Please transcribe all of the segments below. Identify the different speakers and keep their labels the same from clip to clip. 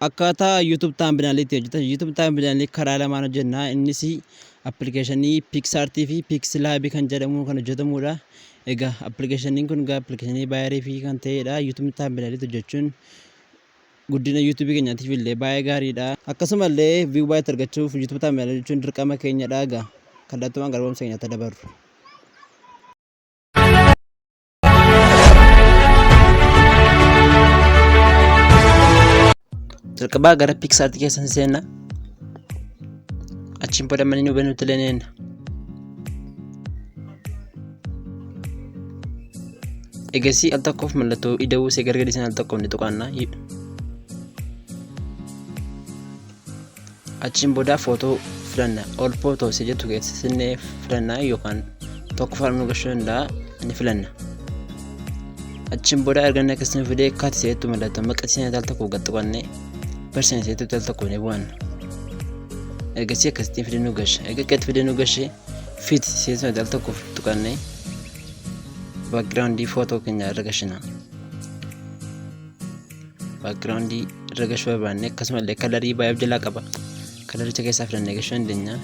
Speaker 1: akkaataa YouTube thumbnailiitti hojjetan YouTube thumbnailii karaa lamaan hojjenna. Innis appilikeeshinii Pixartii fi Pixlab kan jedhamu kan hojjetamudha. Egaa appilikeeshiniin kun appilikeeshinii baay'ee fi kan ta'edha. YouTube thumbnailiitti hojjechuun guddina YouTube keenyaatiif illee baay'ee gaariidha. Akkasumallee view baay'ee argachuuf YouTube thumbnail jechuun dirqama keenyadha. Egaa kallattumaan gara barumsa keenyaatti dabarru. Jalqabaa gara Pixartii keessan seenna. Achiin booda manni nu beeknutti leeneenna. Egasii al tokkoof mallattoo ida'uu see gargaarii sana al tokkoof ni tuqanna. Achiin booda footoo filanna. All photos jettu keessatti filanna yookaan tokko faana gashuu danda'a ni filanna. Achiin booda arganna akkasuma fidee kaatiseetu mallattoo maqaa al tokkoof gaxxuqannee persen seetu tal tokko ne bu'an. Egasii akkasitti fidee nu gasha. Egaa fidee nu gashe fit seetu tal tokkoof tuqannee backgroundii footoo keenya irra gashina. Backgroundii irra gashuu barbaanne akkasumallee kalarii baay'ee jalaa qaba. Kalaricha keessaa filannee gashuu dandeenya.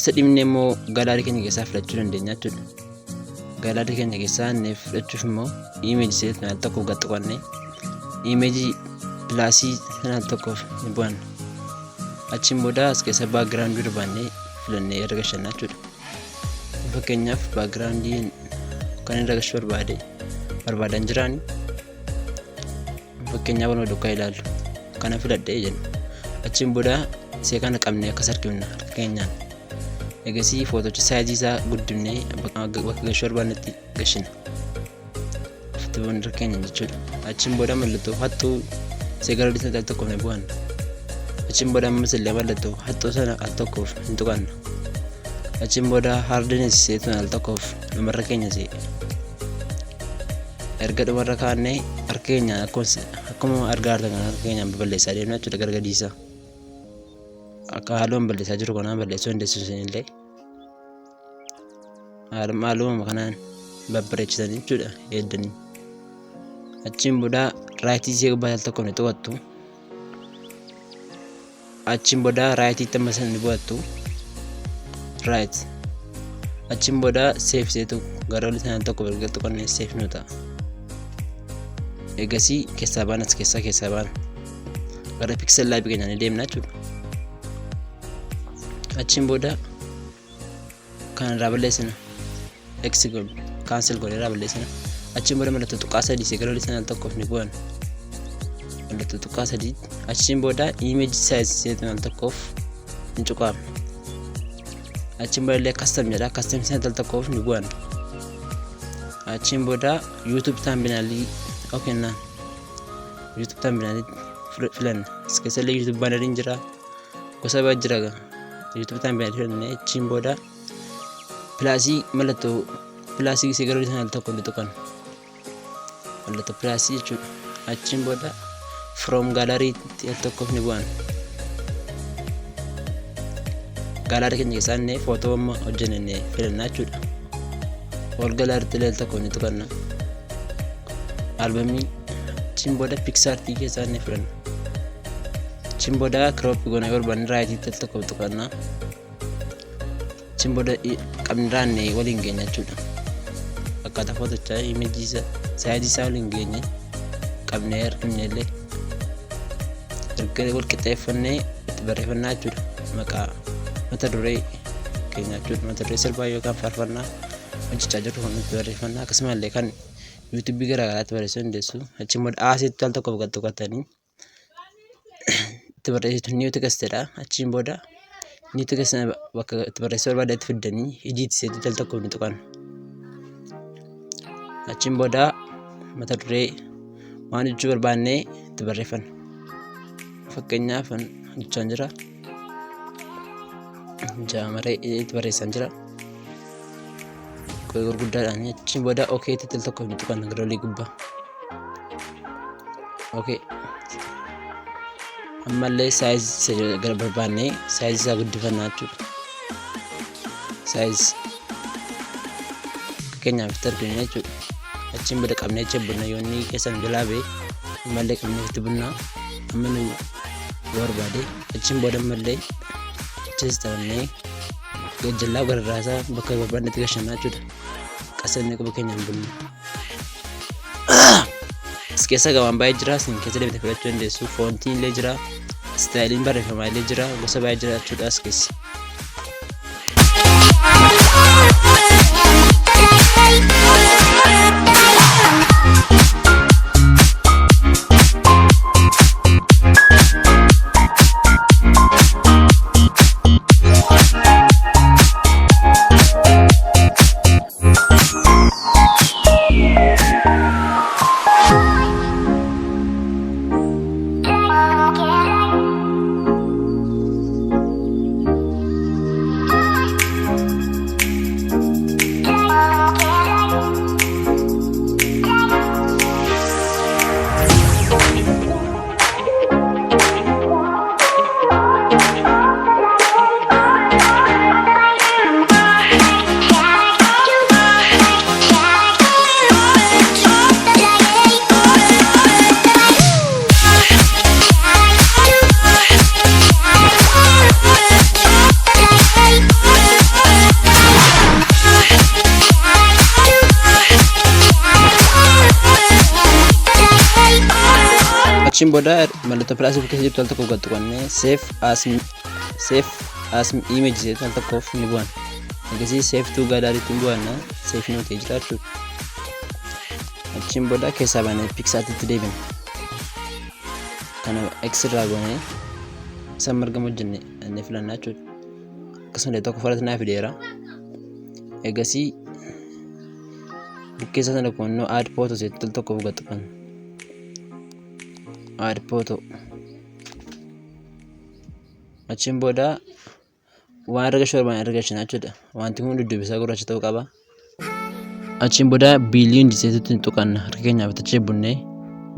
Speaker 1: Isa dhimne immoo galaarii keenya keessaa filachuu dandeenya jechuudha. Galaarii keenya keessaa inni filachuuf immoo image seetu tal tokkoof gaxxuqannee image pilaasii sana tokkoof ni bu'an. Achiin booda as keessa backgroundii barbaannee filannee irra gashanna jechuudha. Fakkeenyaaf backgroundii kan irra gashuu barbaadan jiraan fakkeenyaaf waan dukkaa ilaallu kana filadhee jenna. Achiin booda see kana qabnee akkas argina fakkeenyaan. Egasii footochi saayizii isaa guddifnee bakka gashuu barbaannetti gashina. Fitoon irra keenya jechuudha. Achiin booda mallattoo hattuu see gara dhiisaa al tokkoof ni bu'an. Achiin booda ammas illee mallattoo hattuu sana al tokkoof ni tuqanna. Achiin booda hardness seetuun al tokkoof dhumarra keenya see. Erga dhumarra kaannee harka keenya akkuma argaa jirtan kan harka keenyaan balleessaa deemna jechuudha gara gadiisaa. Akka haaloon balleessaa jiru kanaan balleessuu dandeessu illee haaluma kanaan babbareechisanii jechuudha eeddanii. Achiin booda raayitii see gubbaa al tokkoof ni tuqattu. Achiin booda raayitiitti ammas ni bu'attu. Raayit. Achiin booda seef seetu gara olii sana tokko erga tuqannee seef nu ta'a. Egasii keessaa baan as keessaa baan gara Pixlab keenyaan ni deemna jechuudha. Achiin booda kan irraa balleessina. Cancel godhee irraa balleessina. Achiin booda mallattoo tuqaa sadii see gara olii sana al tokkoof ni bu'an. Mallattoo tuqaa sadii. Achiin booda image size seetuun al tokkoof ni tuqamna. Achiin booda illee custom jedha. Custom sana al tokkoof ni bu'an. Achiin booda YouTube thumbnailii okennaan. YouTube thumbnailii filanna. As keessa illee YouTube banneriin jira. Gosa baay'ee jira. YouTube thumbnailii filannee achiin booda pilaasii mallattoo pilaasii see gara olii sana al tokkoof ni tuqanna. Mallattoo pilaasii jechuudha. Achiin booda from gallery al tokkoof ni bu'an. Gallery keenya keessaa inni footoo amma hojjennee filannaa jechuudha. All gallery al tokkoof ni tuqanna. Albamii achiin booda Pixartii keessaa inni filanna. Achiin booda crop goonee barbaanne raayitii al tokkoof tuqanna. Achiin booda qabni raannee waliin geenya jechuudha. Akkaataa footochaa image saayizii isaa waliin geenye qabnee argine illee erga wal qixxeeffannee itti barreeffannaa jechuudha. Maqaa mata duree keenya jechuudha. Mata duree sirbaa yookaan faarfannaa hojjechaa jirru kan itti barreeffannaa akkasumallee kan YouTube garaa garaatti barreessuu dandeessu. Achiin booda asitti al tokkoof gad tuqattanii itti barreessitu new textidha. Achiin booda new text bakka itti barreessuu barbaadan itti fiddanii edit seetu al tokkoof ni tuqan. Achiin booda mata duree waan jechuu barbaannee itti barreeffanna. Fakkeenyaaf jechaan jira. Jaamaree itti barreessan jira. Gurguddaadhaan achiin booda okay al tokkoof ni tuqanna gara olii gubbaa. Okay. Ammallee saayizii gara barbaannee saayizii isaa guddifannaa jechuudha. Saayizii fakkeenyaaf itti arginu jechuudha. Achiin booda qabnee jechuudha yoonni keessan jalaa ba'e ammallee qabnee itti bunnaa amma barbaade achiin booda mallee achis taa'anii gajjallaa garraasaa bakka barbaadnetti gashannaa jechuudha. Qasanni quba keenyaan bunni. As keessa gamaan baay'ee jira. Isin keessa deemtee filachuu dandeessu. Foontiin illee jira. Istaayiliin barreeffamaa illee jira. Gosa baay'ee jira jechuudha as keessa. Achiin booda mallattoo pilaasii keessa jirtu al tokko gattu qannee save as image jedhu al tokkoof ni bu'an. Egasii save to gallerytti ni bu'an save note jira jechuudha. Achiin booda keessaa baanee pixartitti deebina. Kana x irraa goonee isaan margamu hojjenne inni filannaa jechuudha. Akkasuma tokko fudhate naa fideera. Egasii bukkeessa sana kun add photos jedhu al tokkoof gattu qannee. Add photo. Achiin booda waan erga shorbaan erga shinaa jechuudha. Wanti kun duddubisaa gurraacha ta'uu qaba. Achiin booda biliyoon diseetutti hin tuqanna. Harka keenyaaf tachee bunnee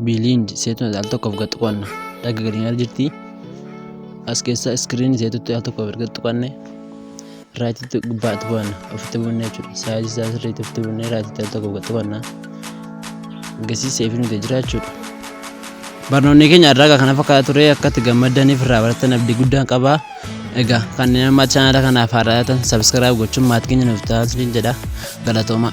Speaker 1: biliyoon diseetutti al tokkoof gad tuqanna. Dhagga gadiin jirti. As keessa iskiriin diseetutti al tokkoof erga tuqanne raayititti gubbaatti bu'anna. Ofitti bunnee jechuudha. Saayizii isaa sirriitti ofitti bunnee raayititti al tokkoof gad tuqanna. Gasii seefii nuti jira jechuudha. Barnoonni keenya irraa kana fakkaata ture. Akka itti gammadaniif irraa baratan abdii guddaan qaba. Egaa kanneen amma chaanala kanaaf haara'atan subscribe gochuun maatii keenya nuuf taasisan jedha. Galatooma.